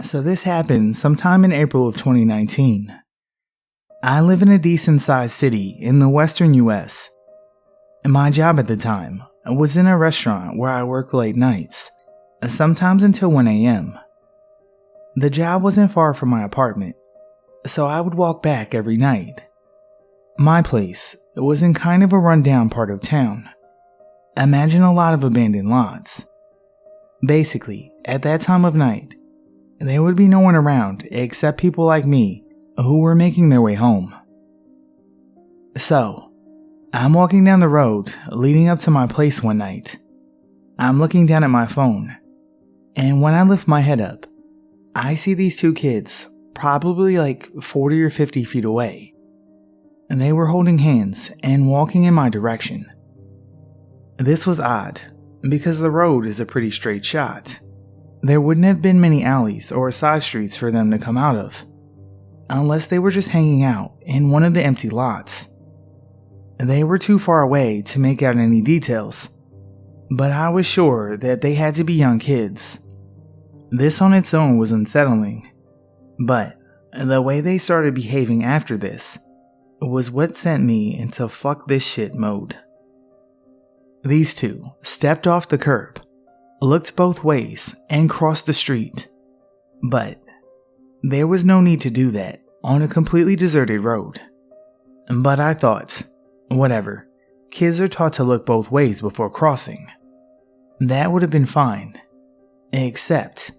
So this happened sometime in April of 2019. I live in a decent sized city in the western US, and my job at the time was in a restaurant where I work late nights, sometimes until 1 a.m. The job wasn't far from my apartment, so I would walk back every night. My place was in kind of a rundown part of town. Imagine a lot of abandoned lots. Basically, at that time of night, there would be no one around except people like me who were making their way home. So, I'm walking down the road leading up to my place one night. I'm looking down at my phone, and when I lift my head up, I see these two kids, probably like 40 or 50 feet away. And they were holding hands and walking in my direction. This was odd, because the road is a pretty straight shot. There wouldn't have been many alleys or side streets for them to come out of, unless they were just hanging out in one of the empty lots. They were too far away to make out any details, but I was sure that they had to be young kids. This on its own was unsettling, but the way they started behaving after this was what sent me into fuck this shit mode. These two stepped off the curb, looked both ways, and crossed the street. But there was no need to do that on a completely deserted road. But I thought, whatever, kids are taught to look both ways before crossing. That would have been fine. Except,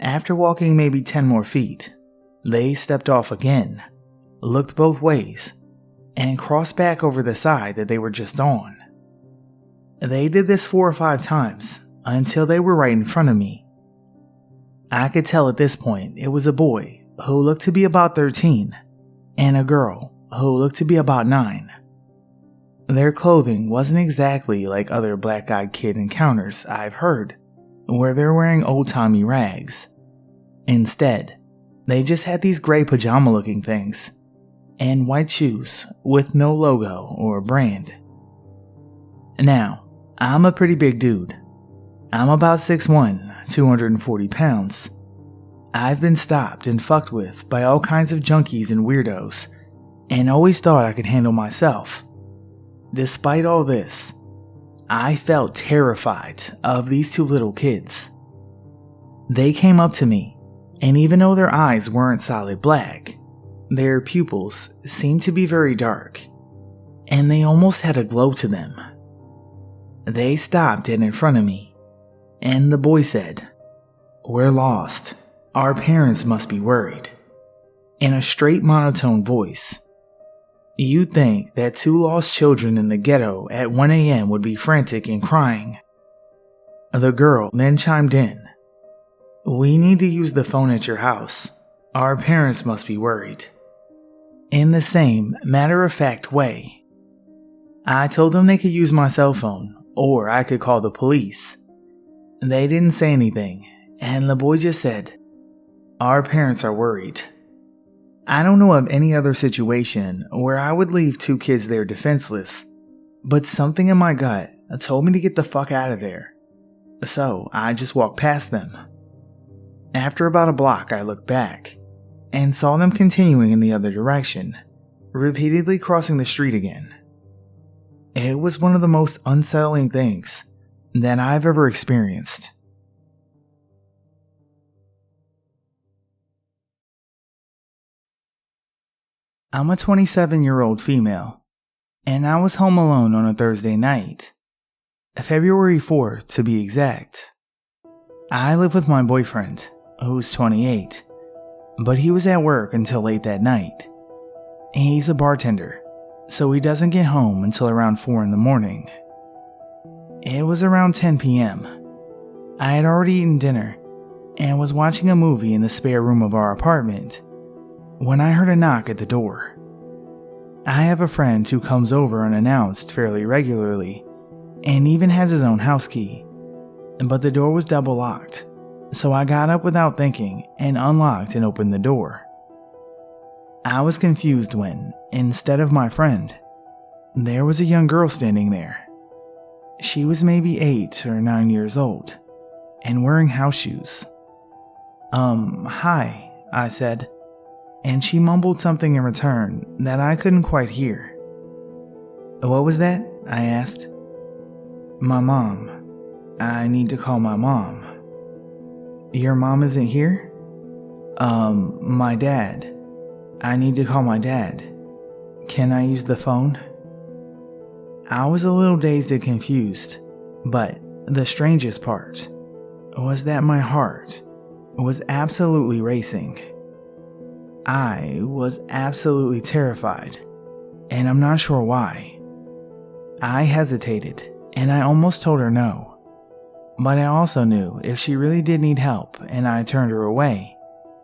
after walking maybe 10 more feet, they stepped off again, looked both ways, and crossed back over the side that they were just on. They did this 4 or 5 times, until they were right in front of me. I could tell at this point it was a boy who looked to be about 13 and a girl who looked to be about 9. Their clothing wasn't exactly like other black-eyed kid encounters I've heard, where they're wearing old-timey rags. Instead, they just had these gray pajama-looking things and white shoes with no logo or brand. Now, I'm a pretty big dude. I'm about 6'1", 240 pounds. I've been stopped and fucked with by all kinds of junkies and weirdos, and always thought I could handle myself. Despite all this, I felt terrified of these two little kids. They came up to me, and even though their eyes weren't solid black, their pupils seemed to be very dark, and they almost had a glow to them. They stopped dead in front of me, and the boy said, "We're lost. Our parents must be worried," in a straight monotone voice. You'd think that two lost children in the ghetto at 1 a.m. would be frantic and crying. The girl then chimed in, "We need to use the phone at your house. Our parents must be worried," in the same matter-of-fact way. I told them they could use my cell phone, or I could call the police. They didn't say anything, and the boy just said, "Our parents are worried." I don't know of any other situation where I would leave two kids there defenseless, but something in my gut told me to get the fuck out of there. So I just walked past them. After about a block, I looked back and saw them continuing in the other direction, repeatedly crossing the street again. It was one of the most unsettling things that I've ever experienced. I'm a 27-year-old female, and I was home alone on a Thursday night, February 4th to be exact. I live with my boyfriend, who's 28, but he was at work until late that night. He's a bartender, so he doesn't get home until around 4 in the morning. It was around 10 p.m. I had already eaten dinner and was watching a movie in the spare room of our apartment when I heard a knock at the door. I have a friend who comes over unannounced fairly regularly and even has his own house key, but the door was double locked, so I got up without thinking and unlocked and opened the door. I was confused when, instead of my friend, there was a young girl standing there. She was maybe 8 or 9 years old and wearing house shoes. Hi, I said, and she mumbled something in return that I couldn't quite hear. What was that? I asked. My mom. I need to call my mom. Your mom isn't here? My dad. I need to call my dad. Can I use the phone? I was a little dazed and confused, but the strangest part was that my heart was absolutely racing. I was absolutely terrified, and I'm not sure why. I hesitated, and I almost told her no. But I also knew if she really did need help and I turned her away,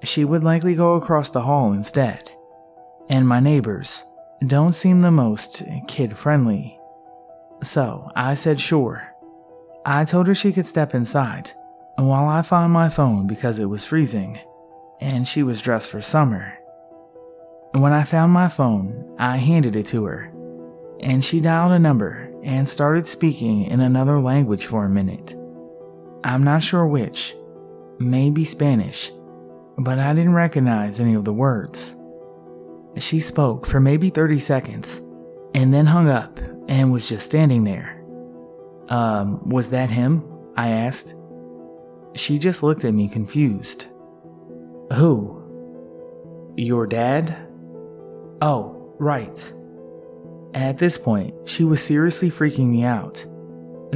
she would likely go across the hall instead. And my neighbors don't seem the most kid-friendly. So I said sure. I told her she could step inside while I found my phone because it was freezing, and she was dressed for summer. When I found my phone, I handed it to her, and she dialed a number and started speaking in another language for a minute. I'm not sure which, maybe Spanish, but I didn't recognize any of the words. She spoke for maybe 30 seconds, and then hung up and was just standing there. Was that him? I asked. She just looked at me confused. Who? Your dad? Oh, right. At this point, she was seriously freaking me out,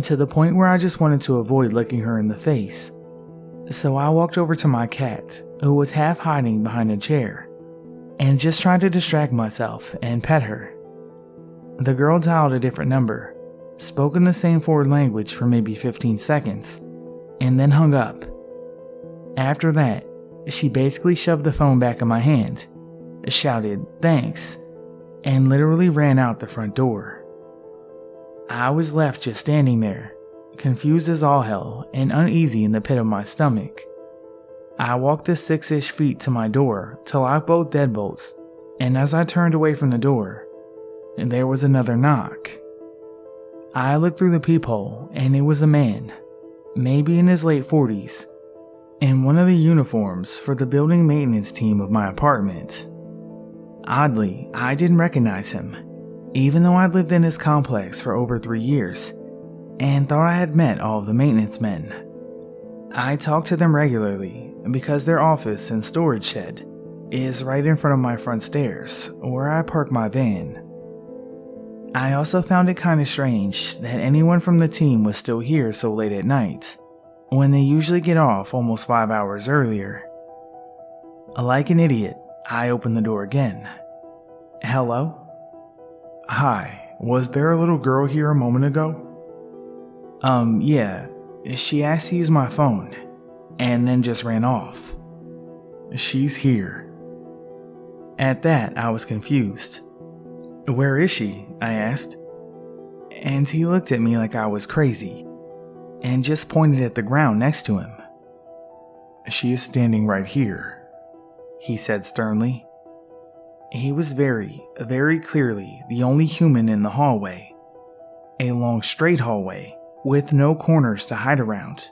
to the point where I just wanted to avoid looking her in the face. So I walked over to my cat, who was half hiding behind a chair, and just tried to distract myself and pet her. The girl dialed a different number, spoke in the same foreign language for maybe 15 seconds, and then hung up. After that, she basically shoved the phone back in my hand, shouted thanks, and literally ran out the front door. I was left just standing there, confused as all hell and uneasy in the pit of my stomach. I walked the 6-ish feet to my door to lock both deadbolts, and as I turned away from the door, there was another knock. I looked through the peephole, and it was a man, maybe in his late 40s, in one of the uniforms for the building maintenance team of my apartment. Oddly, I didn't recognize him, even though I'd lived in his complex for over 3 years, and thought I had met all of the maintenance men. I talked to them regularly because their office and storage shed is right in front of my front stairs, where I park my van. I also found it kind of strange that anyone from the team was still here so late at night, when they usually get off almost 5 hours earlier. Like an idiot, I opened the door again. Hello? Hi, was there a little girl here a moment ago? Yeah. She asked to use my phone, and then just ran off. She's here. At that, I was confused. Where is she? I asked. And he looked at me like I was crazy, and just pointed at the ground next to him. She is standing right here, he said sternly. He was very, very clearly the only human in the hallway. A long straight hallway with no corners to hide around.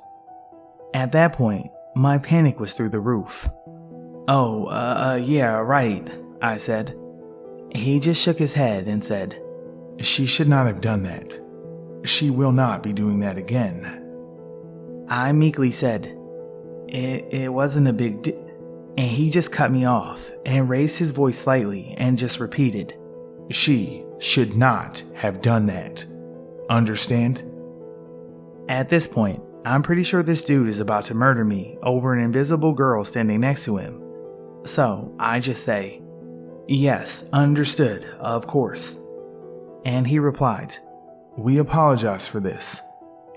At that point, my panic was through the roof. Yeah, right, I said. He just shook his head and said, She should not have done that. She will not be doing that again. I meekly said, It wasn't a big deal. And he just cut me off and raised his voice slightly and just repeated, She should not have done that. Understand? At this point, I'm pretty sure this dude is about to murder me over an invisible girl standing next to him. So I just say, Yes, understood, of course. And he replied, We apologize for this.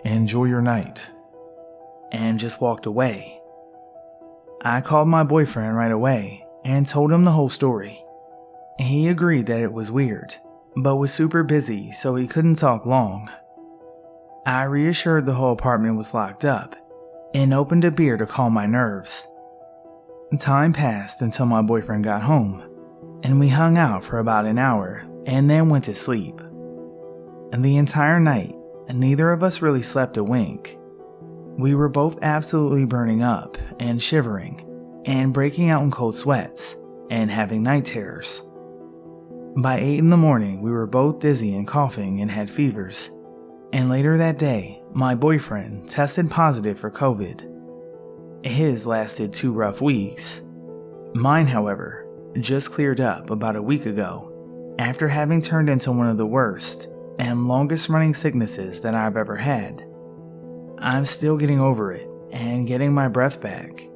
Enjoy your night. And just walked away. I called my boyfriend right away and told him the whole story. He agreed that it was weird, but was super busy so he couldn't talk long. I reassured the whole apartment was locked up and opened a beer to calm my nerves. Time passed until my boyfriend got home, and we hung out for about an hour and then went to sleep. The entire night, neither of us really slept a wink. We were both absolutely burning up and shivering, and breaking out in cold sweats and having night terrors. By 8 in the morning, we were both dizzy and coughing and had fevers. And later that day, my boyfriend tested positive for COVID. His lasted 2 rough weeks. Mine, however, just cleared up about a week ago after having turned into one of the worst and longest running sicknesses that I've ever had. I'm still getting over it and getting my breath back.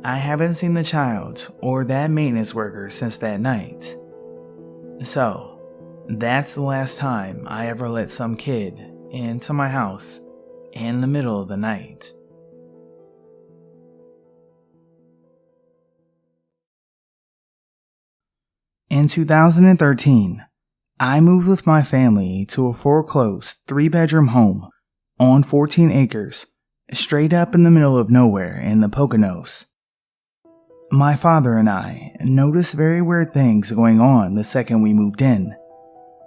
I haven't seen the child or that maintenance worker since that night. So, that's the last time I ever let some kid into my house in the middle of the night. In 2013, I moved with my family to a foreclosed 3-bedroom home on 14 acres, straight up in the middle of nowhere in the Poconos. My father and I noticed very weird things going on the second we moved in,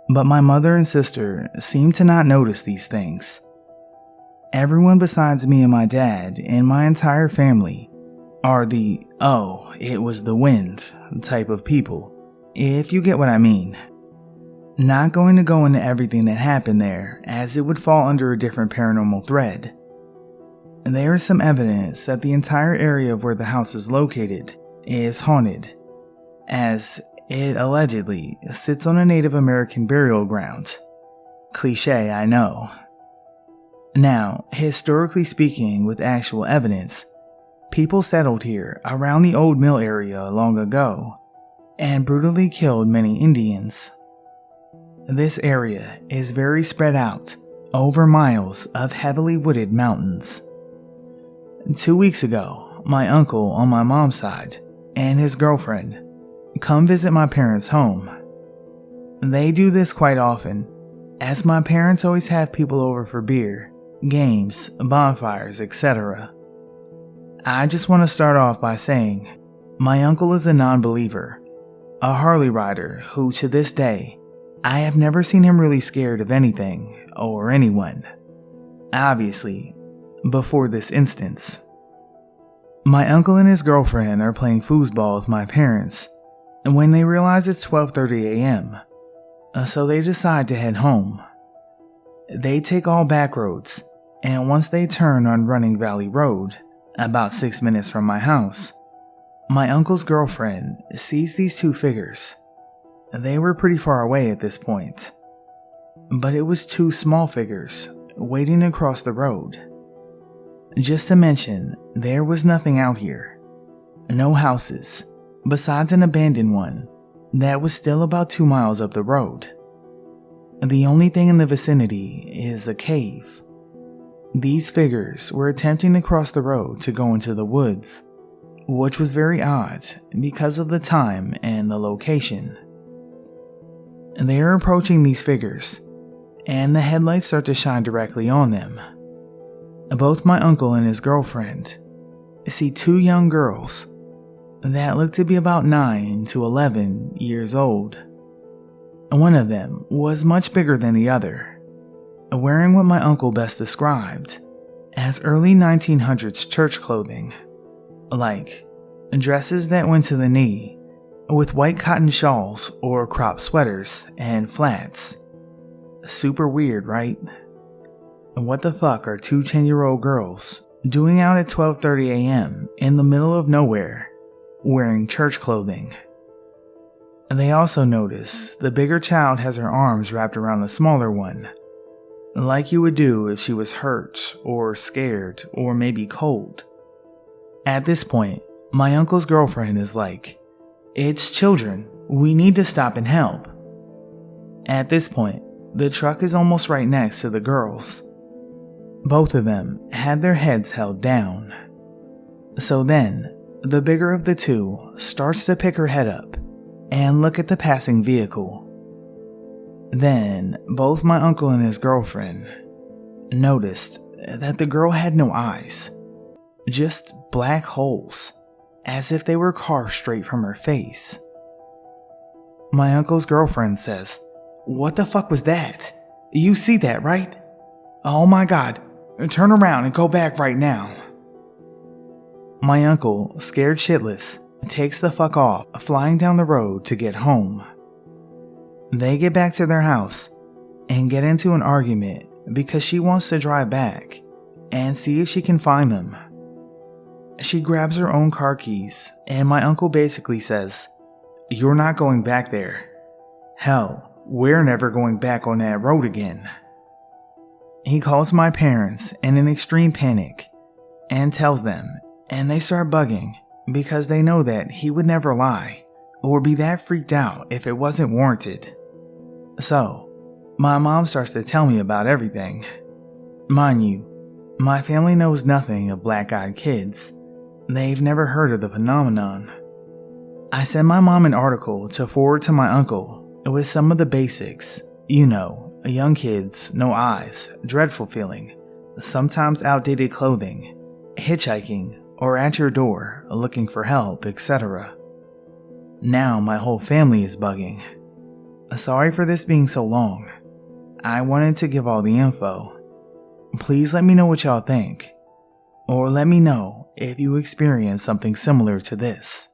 but my mother and sister seemed to not notice these things. Everyone besides me and my dad and my entire family are the "oh, it was the wind" type of people, if you get what I mean. Not going to go into everything that happened there, as it would fall under a different paranormal thread. There is some evidence that the entire area of where the house is located is haunted, as it allegedly sits on a Native American burial ground. Cliché, I know. Now, historically speaking, with actual evidence, people settled here around the old mill area long ago and brutally killed many Indians. This area is very spread out over miles of heavily wooded mountains. 2 weeks ago, my uncle on my mom's side and his girlfriend come visit my parents' home. They do this quite often, as my parents always have people over for beer, games, bonfires, etc. I just want to start off by saying, my uncle is a non-believer, a Harley rider who to this day, I have never seen him really scared of anything or anyone. Obviously, before this instance. My uncle and his girlfriend are playing foosball with my parents when they realize it's 12:30 a.m., so they decide to head home. They take all back roads, and once they turn on Running Valley Road, about 6 minutes from my house, my uncle's girlfriend sees these 2 figures. They were pretty far away at this point, but it was 2 small figures waiting across the road. Just to mention, there was nothing out here. No houses, besides an abandoned one that was still about 2 miles up the road. The only thing in the vicinity is a cave. These figures were attempting to cross the road to go into the woods, which was very odd because of the time and the location. They are approaching these figures, and the headlights start to shine directly on them. Both my uncle and his girlfriend see 2 young girls that look to be about 9 to 11 years old. One of them was much bigger than the other, wearing what my uncle best described as early 1900s church clothing, like dresses that went to the knee, with white cotton shawls or crop sweaters and flats. Super weird, right? What the fuck are 2 10-year-old girls doing out at 12:30 a.m. in the middle of nowhere, wearing church clothing? They also notice the bigger child has her arms wrapped around the smaller one, like you would do if she was hurt or scared or maybe cold. At this point, my uncle's girlfriend is like, "It's children, we need to stop and help." At this point, the truck is almost right next to the girls. Both of them had their heads held down. So then, the bigger of the 2 starts to pick her head up and look at the passing vehicle. Then, both my uncle and his girlfriend noticed that the girl had no eyes, just black holes, as if they were carved straight from her face. My uncle's girlfriend says, "What the fuck was that? You see that, right? Oh my god, turn around and go back right now." My uncle, scared shitless, takes the fuck off, flying down the road to get home. They get back to their house and get into an argument because she wants to drive back and see if she can find them. She grabs her own car keys, and my uncle basically says, "You're not going back there. Hell, we're never going back on that road again." He calls my parents in an extreme panic and tells them, and they start bugging because they know that he would never lie or be that freaked out if it wasn't warranted. So, my mom starts to tell me about everything. Mind you, my family knows nothing of black-eyed kids. They've never heard of the phenomenon. I sent my mom an article to forward to my uncle with some of the basics. You know, young kids, no eyes, dreadful feeling, sometimes outdated clothing, hitchhiking, or at your door looking for help, etc. Now my whole family is bugging. Sorry for this being so long. I wanted to give all the info. Please let me know what y'all think. Or let me know if you experience something similar to this.